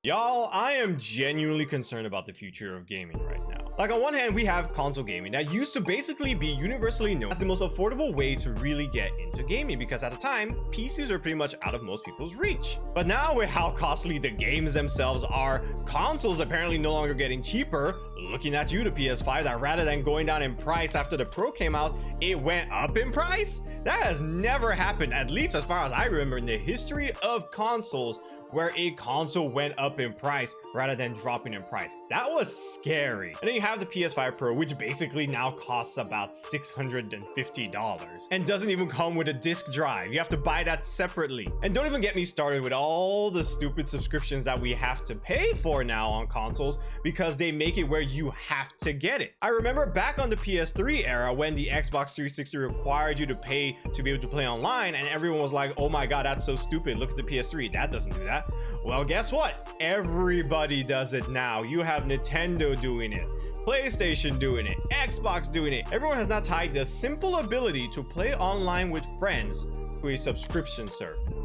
Y'all, I am genuinely concerned about the future of gaming right now. Like, on one hand, we have console gaming that used to basically be universally known as the most affordable way to really get into gaming, because at the time, PCs were pretty much out of most people's reach. But now with how costly the games themselves are, consoles apparently no longer getting cheaper. Looking at you, the PS5, that rather than going down in price after the Pro came out, it went up in price? That has never happened, at least as far as I remember, in the history of consoles, where a console went up in price rather than dropping in price. That was scary. And then you have the PS5 Pro, which basically now costs about $650 and doesn't even come with a disc drive. You have to buy that separately. And don't even get me started with all the stupid subscriptions that we have to pay for now on consoles, because they make it where you have to get it. I remember back on the PS3 era when the Xbox 360 required you to pay to be able to play online, and everyone was like, oh my god, that's so stupid, look at the PS3, that doesn't do that. Well, guess what? Everybody does it now. You have Nintendo doing it, PlayStation doing it, Xbox doing it. Everyone has now tied the simple ability to play online with friends to a subscription service.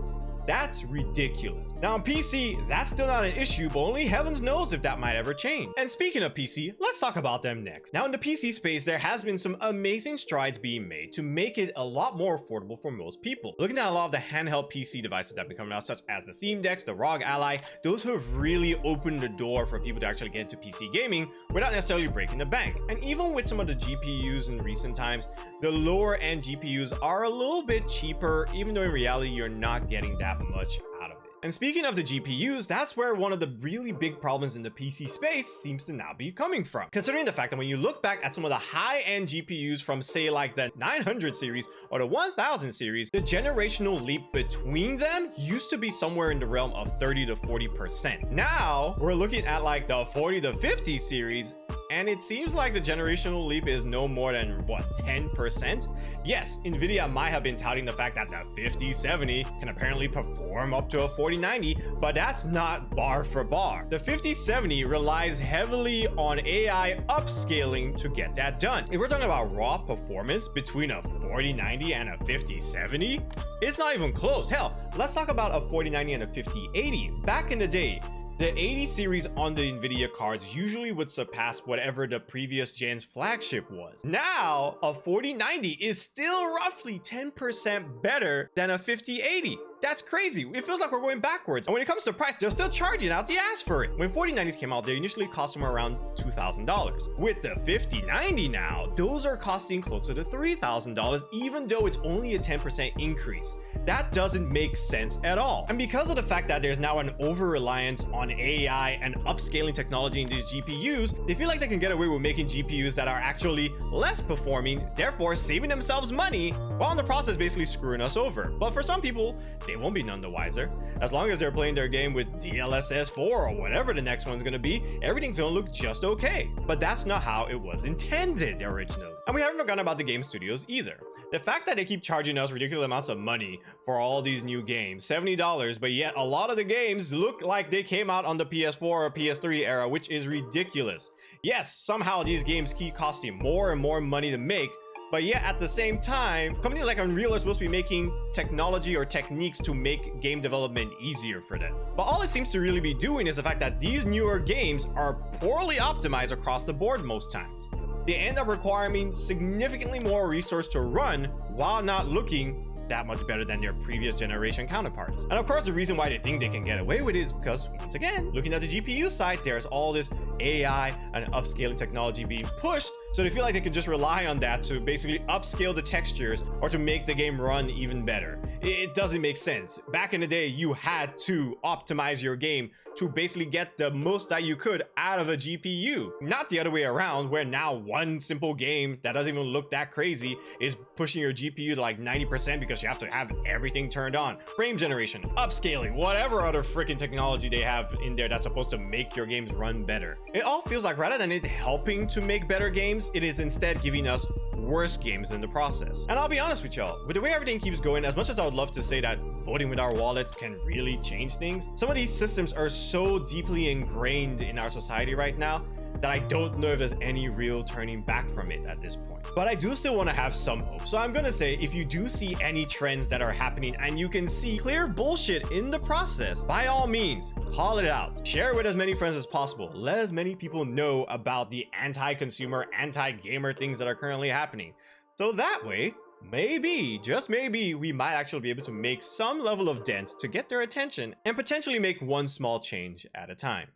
That's ridiculous. Now on PC, that's still not an issue, but only heavens knows if that might ever change. And speaking of PC, let's talk about them next. Now in the PC space, there has been some amazing strides being made to make it a lot more affordable for most people. Looking at a lot of the handheld PC devices that have been coming out, such as the Steam Decks, the ROG Ally, those have really opened the door for people to actually get into PC gaming without necessarily breaking the bank. And even with some of the GPUs in recent times, the lower end GPUs are a little bit cheaper, even though in reality, you're not getting that much out of it. And speaking of the GPUs, that's where one of the really big problems in the PC space seems to now be coming from. Considering the fact that when you look back at some of the high-end GPUs from, say, like the 900 series or the 1000 series, the generational leap between them used to be somewhere in the realm of 30 to 40%. Now we're looking at like the 40 to 50 series, and it seems like the generational leap is no more than, what, 10%? Yes, Nvidia might have been touting the fact that the 5070 can apparently perform up to a 4090, but that's not bar for bar. The 5070 relies heavily on AI upscaling to get that done. If we're talking about raw performance between a 4090 and a 5070, it's not even close. Hell, let's talk about a 4090 and a 5080. Back in the day, the 80 series on the Nvidia cards usually would surpass whatever the previous gen's flagship was. Now, a 4090 is still roughly 10% better than a 5080. That's crazy. It feels like we're going backwards. And when it comes to price, they're still charging out the ass for it. When 4090s came out, they initially cost somewhere around $2,000. With the 5090 now, those are costing closer to $3,000, even though it's only a 10% increase. That doesn't make sense at all. And because of the fact that there's now an over-reliance on AI and upscaling technology in these GPUs, they feel like they can get away with making GPUs that are actually less performing, therefore saving themselves money, while in the process basically screwing us over. But for some people, they won't be none the wiser. As long as they're playing their game with DLSS 4 or whatever the next one's gonna be, everything's gonna look just okay. But that's not how it was intended originally. And we haven't forgotten about the game studios either. The fact that they keep charging us ridiculous amounts of money for all these new games, $70, but yet a lot of the games look like they came out on the PS4 or PS3 era, which is ridiculous. Yes, somehow these games keep costing more and more money to make, but yet at the same time, companies like Unreal are supposed to be making technology or techniques to make game development easier for them. But all it seems to really be doing is the fact that these newer games are poorly optimized across the board most times. They end up requiring significantly more resource to run while not looking that much better than their previous generation counterparts. And of course, the reason why they think they can get away with it is because, once again, looking at the GPU side, there's all this AI and upscaling technology being pushed, so they feel like they can just rely on that to basically upscale the textures or to make the game run even better. It doesn't make sense. Back in the day, you had to optimize your game to basically get the most that you could out of a GPU, not the other way around, where now one simple game that doesn't even look that crazy is pushing your GPU to like 90% because you have to have everything turned on. Frame generation, upscaling, whatever other freaking technology they have in there that's supposed to make your games run better. It all feels like rather than it helping to make better games, it is instead giving us worse games in the process. And I'll be honest with y'all, with the way everything keeps going, as much as I would love to say that voting with our wallet can really change things, some of these systems are so deeply ingrained in our society right now that I don't know if there's any real turning back from it at this point. But I do still want to have some hope. So I'm gonna say, if you do see any trends that are happening and you can see clear bullshit in the process, by all means, call it out. Share it with as many friends as possible. Let as many people know about the anti-consumer, anti-gamer things that are currently happening. So that way, maybe, just maybe, we might actually be able to make some level of dent to get their attention and potentially make one small change at a time.